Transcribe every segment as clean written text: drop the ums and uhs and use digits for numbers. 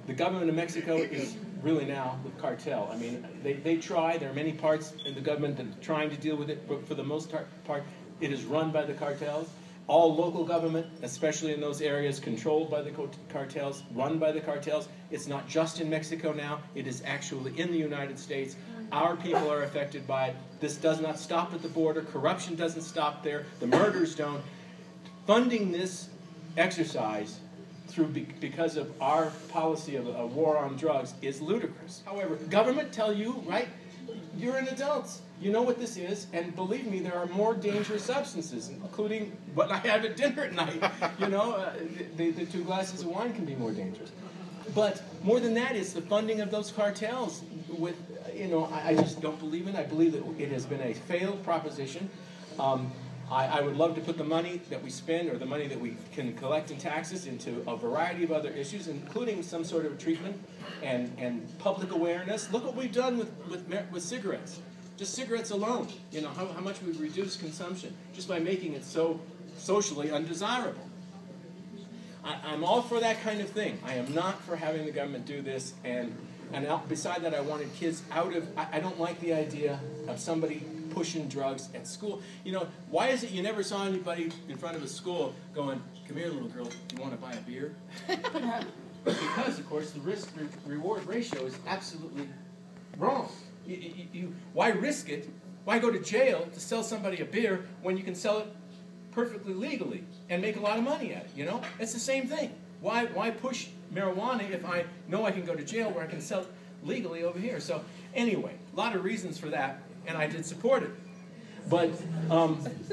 The government of Mexico is really now the cartel. I mean, they try. There are many parts in the government that are trying to deal with it, but for the most part, it is run by the cartels. All local government, especially in those areas controlled by the cartels, run by the cartels. It's not just in Mexico now. It is actually in the United States. Our people are affected by it. This does not stop at the border. Corruption doesn't stop there. The murders don't. Funding this exercise because of our policy of a war on drugs is ludicrous. However, government tell you, right, you're an adult. You know what this is, and believe me, there are more dangerous substances, including what I have at dinner at night. You know, the 2 glasses of wine can be more dangerous. But more than that, it's the funding of those cartels. With, you know, I just don't believe in it. I believe that it has been a failed proposition. I would love to put the money that we spend or the money that we can collect in taxes into a variety of other issues, including some sort of treatment and public awareness. Look what we've done with cigarettes. Just cigarettes alone. You know, how much we've reduced consumption just by making it so socially undesirable. I'm all for that kind of thing. I am not for having the government do this. And beside that, I wanted kids out of... I don't like the idea of somebody pushing drugs at school. You know, why is it you never saw anybody in front of a school going, "Come here, little girl, do you want to buy a beer?" Because, of course, the risk-reward ratio is absolutely wrong. Why risk it? Why go to jail to sell somebody a beer when you can sell it perfectly legally and make a lot of money at it, you know? It's the same thing. Why push marijuana if I know I can go to jail where I can sell it legally over here? So anyway, a lot of reasons for that, and I did support it. But,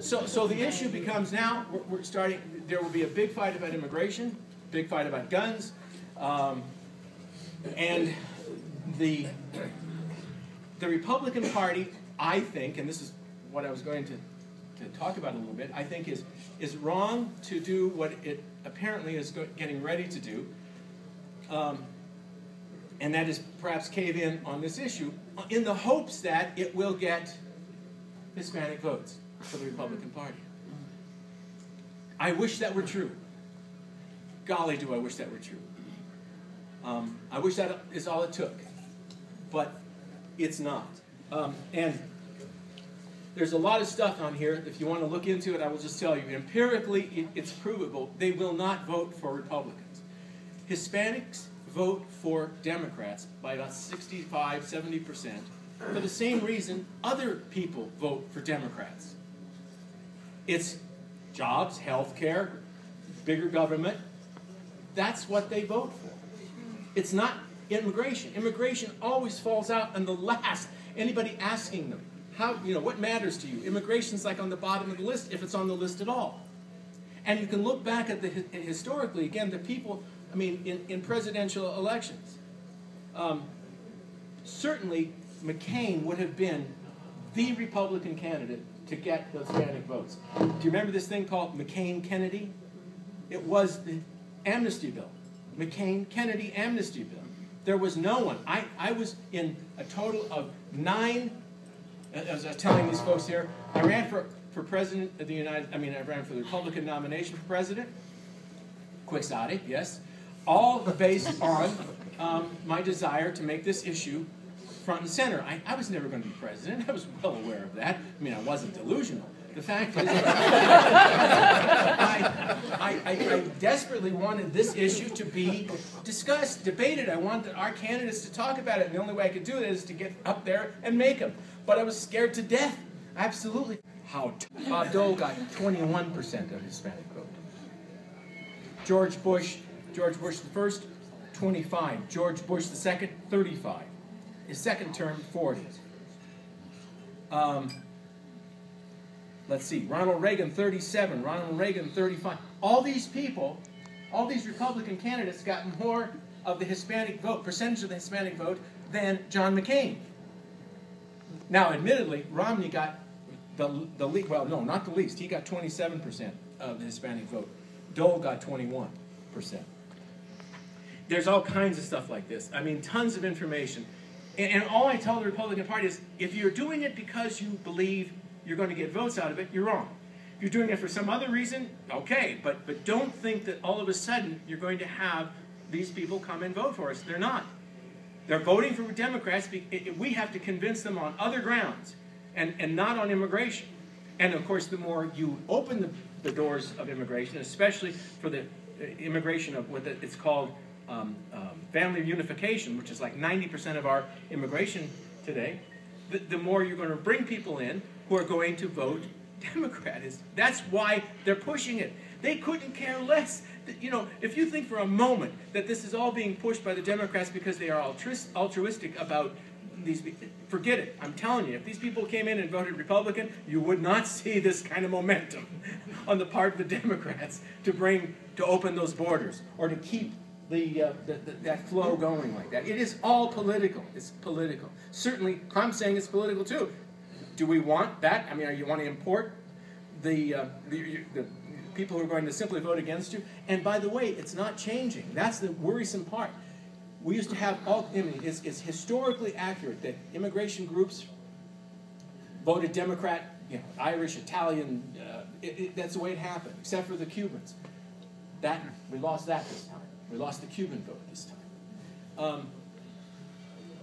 so the issue becomes now, we're starting, there will be a big fight about immigration, big fight about guns, and the Republican Party, I think, and this is what I was going to talk about a little bit, I think is wrong to do what it apparently is getting ready to do, and that is perhaps cave in on this issue in the hopes that it will get Hispanic votes for the Republican Party. I wish that were true. Golly, do I wish that were true. I wish that is all it took, but it's not. And there's a lot of stuff on here. If you want to look into it, I will just tell you. Empirically, it's provable. They will not vote for Republicans. Hispanics vote for Democrats by about 65, 70%. For the same reason, other people vote for Democrats. It's jobs, health care, bigger government. That's what they vote for. It's not immigration. Immigration always falls out on the last. Anybody asking them, what matters to you? Immigration's like on the bottom of the list, if it's on the list at all. And you can look back at historically, again, the people, I mean, in presidential elections. Certainly, McCain would have been the Republican candidate to get those Hispanic votes. Do you remember this thing called McCain-Kennedy? It was the amnesty bill. McCain-Kennedy amnesty bill. There was no one. I was in a total of 9, as I was telling these folks here, I ran for president of the I ran for the Republican nomination for president. Quixotic, yes. All based on my desire to make this issue front and center. I was never going to be president. I was well aware of that. I mean, I wasn't delusional. The fact is, I desperately wanted this issue to be discussed, debated. I wanted our candidates to talk about it, and the only way I could do that is to get up there and make them. But I was scared to death. Absolutely. Bob Dole got 21% of Hispanic vote. George Bush the first, 25. George Bush the second, 35. His second term, 40. Let's see, Ronald Reagan, 37. Ronald Reagan, 35. All these people, all these Republican candidates got more of the Hispanic vote, percentage of the Hispanic vote, than John McCain. Now, admittedly, Romney got the least, well, no, not the least. He got 27% of the Hispanic vote. Dole got 21%. There's all kinds of stuff like this. I mean, tons of information. And all I tell the Republican Party is, if you're doing it because you believe you're going to get votes out of it, you're wrong. If you're doing it for some other reason, okay, but don't think that all of a sudden you're going to have these people come and vote for us. They're not. They're voting for Democrats. We have to convince them on other grounds and not on immigration. And of course, the more you open the doors of immigration, especially for the immigration of what it's called family reunification, which is like 90% of our immigration today, the more you're going to bring people in who are going to vote Democrat. That's why they're pushing it. They couldn't care less. You know, if you think for a moment that this is all being pushed by the Democrats because they are altruistic about these, forget it. I'm telling you, if these people came in and voted Republican, you would not see this kind of momentum on the part of the Democrats to open those borders or to keep that flow going like that. It is all political. It's political. Certainly, I'm saying it's political too. Do we want that? I mean, you want to import the people who are going to simply vote against you? And by the way, it's not changing. That's the worrisome part. We used to have it's historically accurate that immigration groups voted Democrat, you know, Irish, Italian. That's the way it happened, except for the Cubans. We lost that this time. We lost the Cuban vote this time.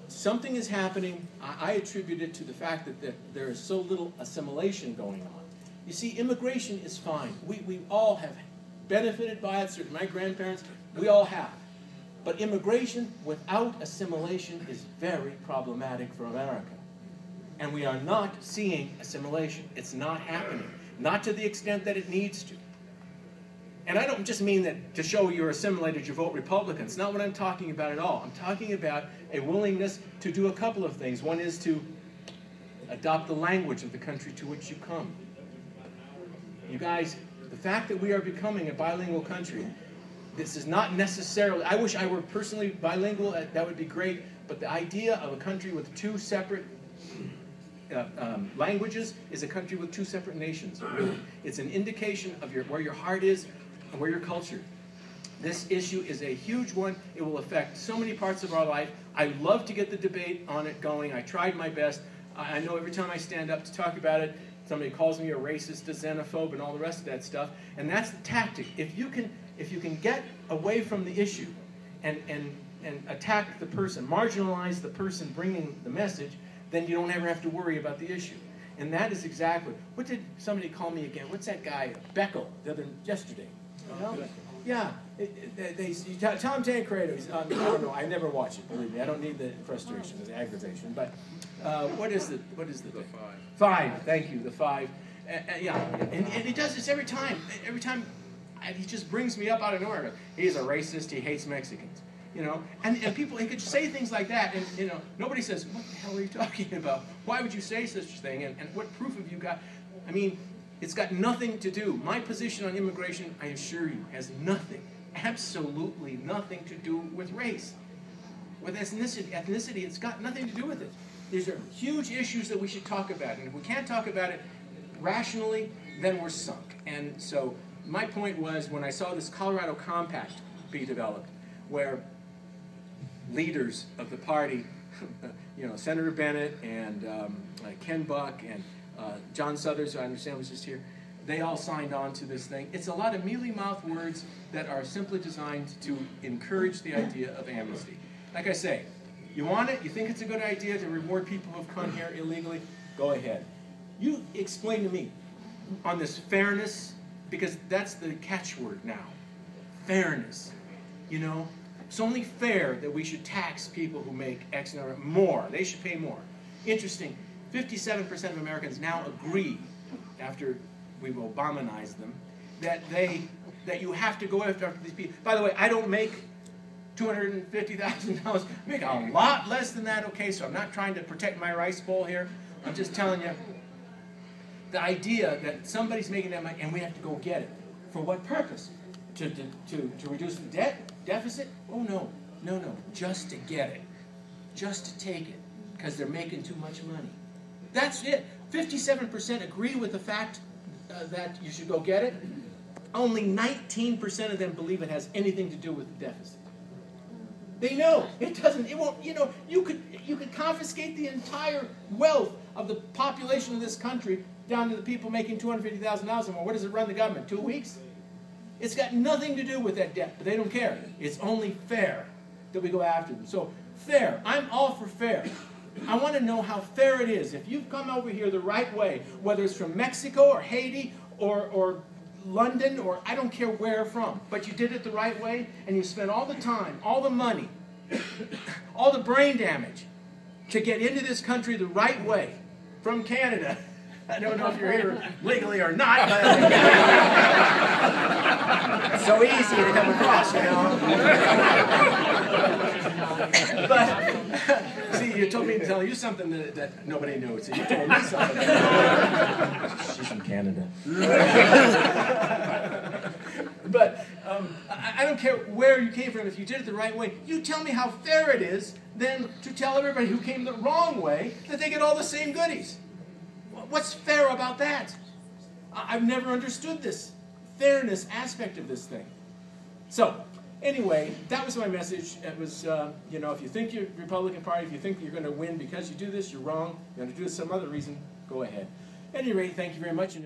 Something is happening. I attribute it to the fact that there is so little assimilation going on. You see, immigration is fine. We all have benefited by it. Certainly my grandparents, we all have. But immigration without assimilation is very problematic for America. And we are not seeing assimilation. It's not happening. Not to the extent that it needs to. And I don't just mean that to show you're assimilated, you vote Republican. It's not what I'm talking about at all. I'm talking about a willingness to do a couple of things. One is to adopt the language of the country to which you come. You guys, the fact that we are becoming a bilingual country, this is not necessarily, I wish I were personally bilingual, that would be great, but the idea of a country with two separate languages is a country with two separate nations, really. It's an indication of where your heart is and where your culture. This issue is a huge one. It will affect so many parts of our life. I love to get the debate on it going. I tried my best. I know every time I stand up to talk about it, somebody calls me a racist, a xenophobe, and all the rest of that stuff. And that's the tactic. If you can get away from the issue and attack the person, marginalize the person bringing the message, then you don't ever have to worry about the issue. And that is exactly, what did somebody call me again? What's that guy, Beckel, yesterday? You know? Yeah, tell him Tancredo. I don't know, I never watch it, believe me. I don't need the frustration, the aggravation. But what is the thing? Five, thank you, the five. Yeah, and he does this every time. Every time, he just brings me up out of nowhere. He's a racist, he hates Mexicans. You know, and people, he could say things like that, and you know, nobody says, what the hell are you talking about? Why would you say such a thing? And what proof have you got? I mean, it's got nothing to do. My position on immigration, I assure you, has nothing, absolutely nothing to do with race. With ethnicity, it's got nothing to do with it. These are huge issues that we should talk about, and if we can't talk about it rationally, then we're sunk. And so my point was, when I saw this Colorado Compact be developed, where leaders of the party, you know, Senator Bennett and Ken Buck and John Suthers, who I understand was just here, they all signed on to this thing. It's a lot of mealy-mouthed words that are simply designed to encourage the idea of amnesty. Like I say, you want it, you think it's a good idea to reward people who have come here illegally, go ahead. You explain to me on this fairness, because that's the catchword now, fairness. You know, it's only fair that we should tax people who make X number more. They should pay more. Interesting. 57% of Americans now agree, after we've Obamanized them, that you have to go after these people. By the way, I don't make $250,000. I make a lot less than that. Okay, so I'm not trying to protect my rice bowl here. I'm just telling you the idea that somebody's making that money and we have to go get it. For what purpose? To reduce the deficit? Oh, no. Just to get it. Just to take it. Because they're making too much money. That's it. 57% agree with the fact that you should go get it. Only 19% of them believe it has anything to do with the deficit. They know. It doesn't, it won't, you know, you could confiscate the entire wealth of the population of this country down to the people making $250,000 or more. What does it run the government? 2 weeks? It's got nothing to do with that debt, but they don't care. It's only fair that we go after them. So fair. I'm all for fair. I want to know how fair it is. If you've come over here the right way, whether it's from Mexico or Haiti or London or I don't care where from, but you did it the right way and you spent all the time, all the money, all the brain damage to get into this country the right way from Canada. I don't know if you're here legally or not, but it's so easy to come across, you know. But, see, you told me to tell you something that nobody knew, so you told me something. She's from Canada. But I don't care where you came from. If you did it the right way, you tell me how fair it is then to tell everybody who came the wrong way that they get all the same goodies. What's fair about that? I've never understood this fairness aspect of this thing. So, anyway, that was my message. It was, you know, if you think you're Republican Party, if you think you're going to win because you do this, you're wrong. You're going to do it some other reason, go ahead. At any rate, thank you very much.